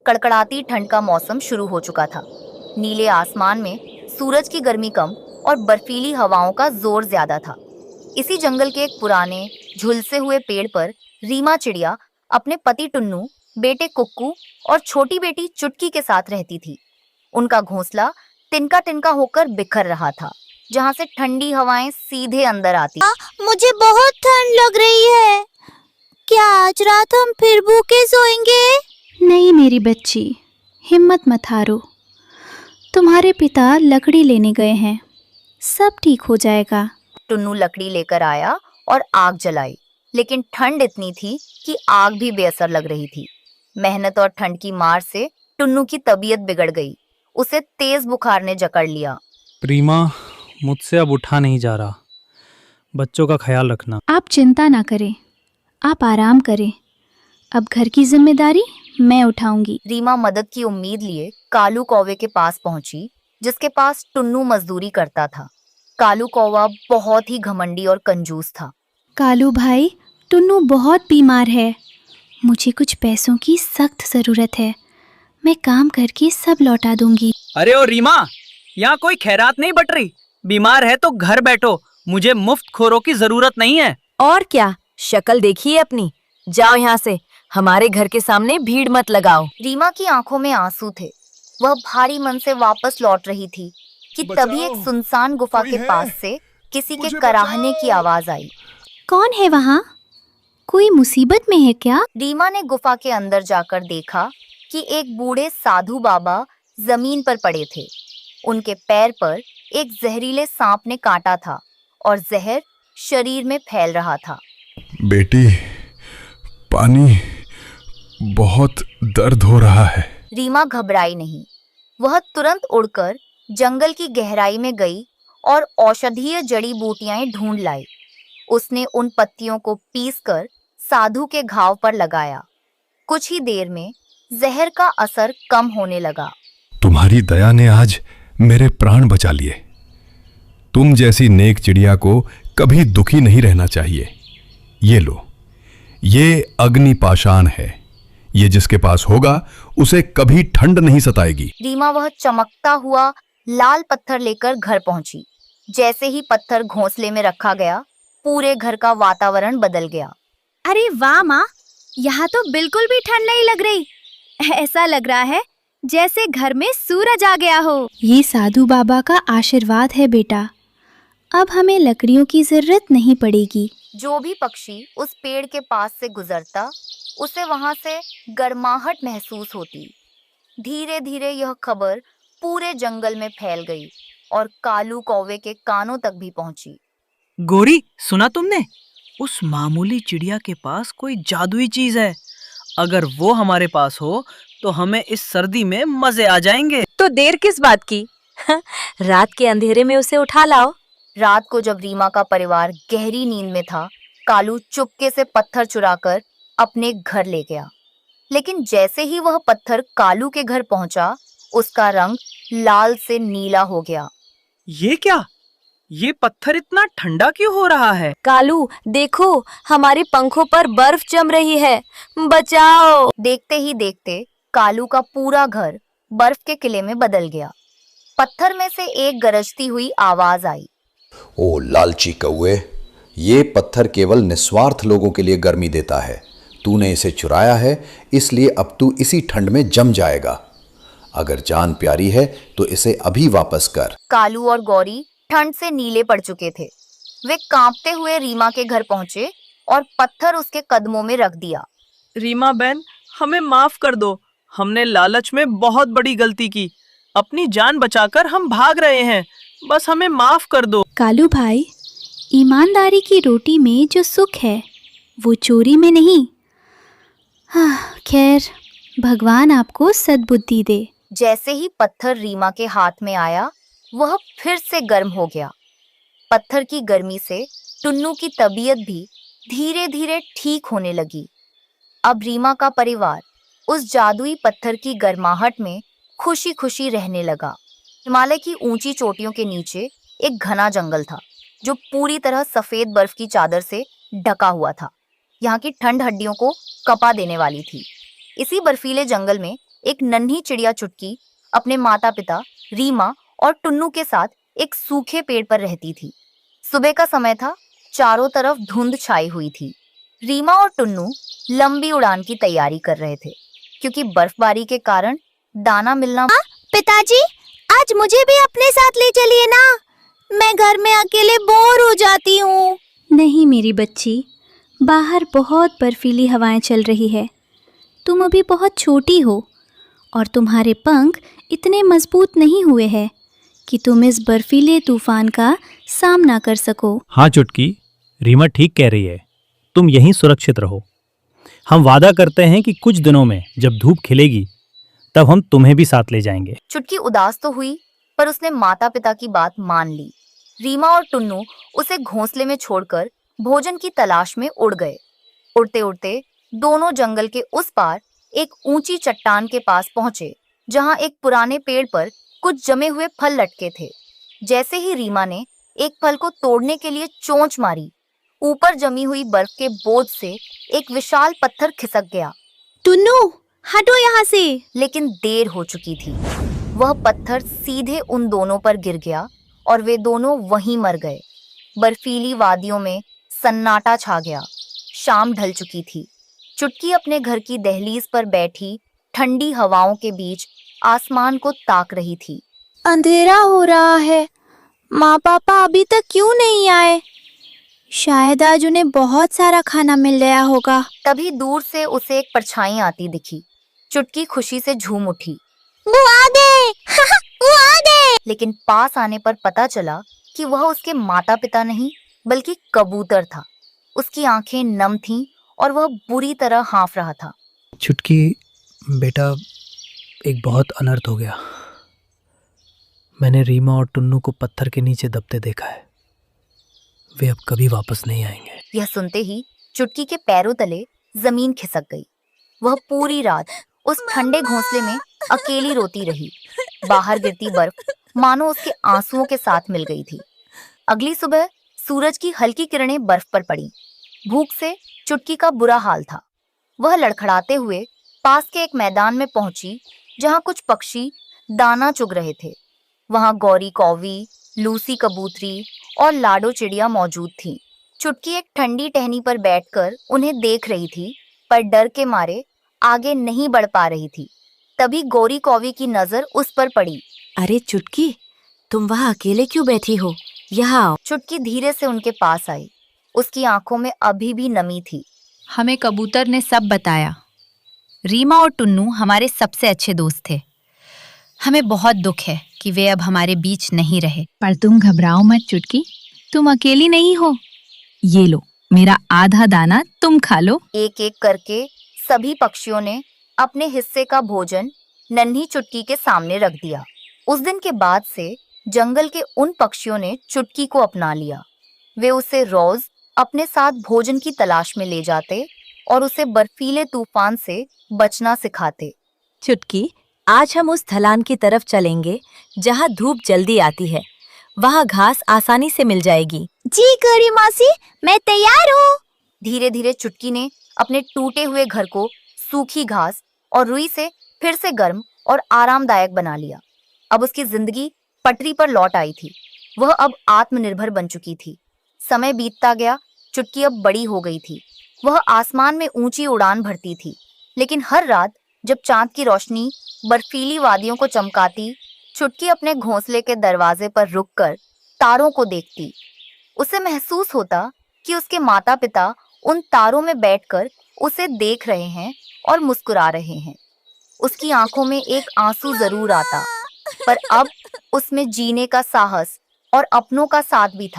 कड़कड़ाती ठंड का मौसम शुरू हो चुका था। नीले आसमान में सूरज की गर्मी कम और बर्फीली हवाओं का जोर ज्यादा था। इसी जंगल के एक पुराने झुलसे हुए पेड़ पर रीमा चिड़िया अपने पति टुन्नू, बेटे कुक्कू और छोटी बेटी चुटकी के साथ रहती थी। उनका घोंसला तिनका तिनका होकर बिखर रहा था, जहाँ से ठंडी हवाएं सीधे अंदर आती। मुझे बहुत ठंड लग रही है। क्या आज रात हम फिर भूखे सोएंगे? नहीं मेरी बच्ची, हिम्मत मत हारो। तुम्हारे पिता लकड़ी लेने गए हैं, सब ठीक हो जाएगा। टुन्नू लकड़ी लेकर आया और आग जलाई, लेकिन ठंड इतनी थी कि आग भी बेअसर लग रही थी। मेहनत और ठंड की मार से टुन्नू की तबीयत बिगड़ गई। उसे तेज बुखार ने जकड़ लिया। रीमा, मुझसे अब उठा नहीं जा रहा। बच्चों का ख्याल रखना। आप चिंता ना करें, आप आराम करें। अब घर की जिम्मेदारी मैं उठाऊंगी। रीमा मदद की उम्मीद लिए कालू कौवे के पास पहुंची, जिसके पास टुन्नू मजदूरी करता था। कालू कौवा बहुत ही घमंडी और कंजूस था। कालू भाई, टुन्नू बहुत बीमार है। मुझे कुछ पैसों की सख्त जरूरत है। मैं काम करके सब लौटा दूंगी। अरे ओ रीमा, यहाँ कोई खैरात नहीं बट रही। बीमार है तो घर बैठो, मुझे मुफ्त खोरों की जरूरत नहीं है। और क्या, शक्ल देखिए अपनी। जाओ यहाँ से, हमारे घर के सामने भीड़ मत लगाओ। रीमा की आंखों में आंसू थे। वह भारी मन से वापस लौट रही थी कि तभी एक सुनसान गुफा के पास से किसी के कराहने की आवाज आई। कौन है वहाँ? कोई मुसीबत में है क्या? रीमा ने गुफा के अंदर जाकर देखा कि एक बूढ़े साधु बाबा जमीन पर पड़े थे। उनके पैर पर एक जहरीले सांप ने काटा था और जहर शरीर में फैल रहा था। बेटी, पानी, बहुत दर्द हो रहा है। रीमा घबराई नहीं। वह तुरंत उड़कर जंगल की गहराई में गई और औषधीय जड़ी बूटियां ढूंढ लाई। उसने उन पत्तियों को पीसकर साधु के घाव पर लगाया। कुछ ही देर में जहर का असर कम होने लगा। तुम्हारी दया ने आज मेरे प्राण बचा लिए। तुम जैसी नेक चिड़िया को कभी दुखी नहीं रहना चाहिए। ये लो, ये अग्नि पाषाण है। ये जिसके पास होगा उसे कभी ठंड नहीं सताएगी। रीमा वह चमकता हुआ लाल पत्थर लेकर घर पहुंची। जैसे ही पत्थर घोंसले में रखा गया, पूरे घर का वातावरण बदल गया। अरे वाह माँ, यहाँ तो बिल्कुल भी ठंड नहीं लग रही। ऐसा लग रहा है जैसे घर में सूरज आ गया हो। ये साधु बाबा का आशीर्वाद है बेटा। अब हमें लकड़ियों की जरूरत नहीं पड़ेगी। जो भी पक्षी उस पेड़ के पास से गुजरता, उसे वहां से गर्माहट महसूस होती। धीरे धीरे यह खबर पूरे जंगल में फैल गई और कालू कौवे के कानों तक भी पहुंची। गोरी, सुना तुमने? उस मामूली चिड़िया के पास कोई जादुई चीज है। अगर वो हमारे पास हो तो हमें इस सर्दी में मजे आ जाएंगे। तो देर किस बात की? रात के अंधेरे में उसे उठा लाओ। रात को जब रीमा का परिवार गहरी नींद में था, कालू चुपके से पत्थर चुराकर अपने घर ले गया। लेकिन जैसे ही वह पत्थर कालू के घर पहुंचा, उसका रंग लाल से नीला हो गया। ये क्या? ये पत्थर इतना ठंडा क्यों हो रहा है? कालू देखो, हमारे पंखों पर बर्फ जम रही है, बचाओ। देखते ही देखते कालू का पूरा घर बर्फ के किले में बदल गया। पत्थर में से एक गरजती हुई आवाज आई। ओ लालची कौवे, ये पत्थर केवल निस्वार्थ लोगों के लिए गर्मी देता है। तूने इसे चुराया है, इसलिए अब तू इसी ठंड में जम जाएगा। अगर जान प्यारी है तो इसे अभी वापस कर। कालू और गौरी ठंड से नीले पड़ चुके थे। वे कांपते हुए रीमा के घर पहुंचे और पत्थर उसके कदमों में रख दिया। रीमा बहन, हमें माफ कर दो। हमने लालच में बहुत बड़ी गलती की। अपनी जान बचाकर हम भाग रहे हैं। बस हमें माफ कर दो। कालू भाई, ईमानदारी की रोटी में जो सुख है वो चोरी में नहीं। खैर, भगवान आपको सद्बुद्धि दे। जैसे ही पत्थर रीमा के हाथ में आया, वह फिर से गर्म हो गया। पत्थर की गर्मी से टुन्नू की तबीयत भी धीरे धीरे ठीक होने लगी। अब रीमा का परिवार उस जादुई पत्थर की गर्माहट में खुशी खुशी रहने लगा। हिमालय की ऊंची चोटियों के नीचे एक घना जंगल था, जो पूरी तरह सफेद बर्फ की चादर से ढका हुआ था। यहाँ की ठंड हड्डियों को कपा देने वाली थी। इसी बर्फीले जंगल में एक नन्ही चिड़िया चुटकी अपने माता पिता रीमा और टुन्नू के साथ एक सूखे पेड़ पर रहती थी। सुबह का समय था, चारों तरफ धुंध छाई हुई थी। रीमा और टुन्नू लंबी उड़ान की तैयारी कर रहे थे क्योंकि बर्फबारी के कारण दाना मिलना। पिताजी, आज मुझे भी अपने साथ ले चलिए ना, मैं घर में अकेले बोर हो जाती हूँ। नहीं मेरी बच्ची, बाहर बहुत बर्फीली हवाएं चल रही है। तुम अभी बहुत छोटी हो और तुम्हारे पंख इतने मजबूत नहीं हुए हैं कि तुम इस बर्फीले तूफान का सामना कर सको। हाँ चुटकी, रीमा ठीक कह रही है। तुम यहीं सुरक्षित रहो। हम वादा करते हैं कि कुछ दिनों में जब धूप खिलेगी तब हम तुम्हें भी साथ ले जाएंगे। चुटकी उदास तो हुई पर उसने माता पिता की बात मान ली। रीमा और टुन्नू उसे घोंसले में छोड़कर भोजन की तलाश में उड़ गए। उड़ते उड़ते दोनों जंगल के उस पार एक ऊंची चट्टान के पास पहुंचे जहां एक पुराने पेड़ पर कुछ जमे हुए फल लटके थे। जैसे ही रीमा ने एक फल को तोड़ने के लिए चोंच मारी, ऊपर जमी हुई बर्फ के बोझ से एक विशाल पत्थर खिसक गया। टुन्नू, हटो यहाँ से। लेकिन देर हो चुकी थी। वह पत्थर सीधे उन दोनों पर गिर गया और वे दोनों वहीं मर गए। बर्फीली वादियों में सन्नाटा छा गया। शाम ढल चुकी थी। चुटकी अपने घर की दहलीज पर बैठी ठंडी हवाओं के बीच आसमान को ताक रही थी। अंधेरा हो रहा है, माँ पापा अभी तक क्यों नहीं आए? शायद आज उन्हें बहुत सारा खाना मिल गया होगा। तभी दूर से उसे एक परछाई आती दिखी। चुटकी खुशी से झूम उठी। वो आ गए, वो आ गए। लेकिन पास आने पर पता चला कि वह उसके माता पिता नहीं बल्कि कबूतर था। उसकी आंखें नम थीं और वह बुरी तरह हाँफ रहा था। चुटकी बेटा, एक बहुत अनर्थ हो गया। मैंने रीमा और टुन्नू को पत्थर के नीचे दबते देखा है। वे अब कभी वापस नहीं आएंगे। यह सुनते ही चुटकी के पैरों तले जमीन खिसक गई। वह पूरी रात उस ठंडे घोंसले में अकेली रोती रही। बाहर गिरती बर्फ मानो उसके आंसुओं के साथ मिल गई थी। अगली सुबह सूरज की हल्की किरणें बर्फ पर पड़ी। भूख से चुटकी का बुरा हाल था। वह लड़खड़ाते हुए पास के एक मैदान में पहुंची जहां कुछ पक्षी दाना चुग रहे थे। वहां गौरी कौवी, लूसी कबूतरी और लाडो चिड़िया मौजूद थी। चुटकी एक ठंडी टहनी पर बैठकर उन्हें देख रही थी, पर डर के मारे आगे नहीं बढ़ पा रही थी। तभी गौरी कौवी की नजर उस पर पड़ी। अरे चुटकी, तुम वहाँ अकेले क्यों बैठी हो? यहाँ आओ। चुटकी धीरे से उनके पास आई। उसकी आंखों में अभी भी नमी थी। हमें कबूतर ने सब बताया। रीमा और टुन्नू हमारे सबसे अच्छे दोस्त थे। हमें बहुत दुख है कि वे अब हमारे बीच नहीं रहे। पर तुम घबराओ मत चुटकी, तुम अकेली नहीं हो। ये लो, मेरा आधा दाना तुम खा लो। एक एक करके सभी पक्षियों ने अपने हिस्से का भोजन नन्ही चुटकी के सामने रख दिया। उस दिन के बाद से जंगल के उन पक्षियों ने चुटकी को अपना लिया। वे उसे रोज अपने साथ भोजन की तलाश में ले जाते और उसे बर्फीले तूफान से बचना सिखाते। चुटकी, आज हम उस ढलान की तरफ चलेंगे जहाँ धूप जल्दी आती है। वहाँ घास आसानी से मिल जाएगी। जी गौरी मौसी, मैं तैयार हूँ। धीरे धीरे चुटकी ने अपने टूटे हुए घर को सूखी घास और रुई से फिर से गर्म और आरामदायक बना लिया। अब उसकी जिंदगी पटरी पर लौट आई थी। वह अब आत्मनिर्भर बन चुकी थी। समय बीतता गया। चुटकी अब बड़ी हो गई थी। वह आसमान में ऊंची उड़ान भरती थी। लेकिन हर रात जब चांद की रोशनी बर्फीली वादियों को चमकाती, चुटकी अपने घोंसले के दरवाजे पर रुककर तारों को देखती। उसे महसूस होता कि उसके माता पिता उन तारों में बैठकर उसे देख रहे हैं और मुस्कुरा रहे हैं। उसकी आंखों में एक आंसू जरूर आता, पर अब उसमें जीने का साहस और अपनों का साथ भी था।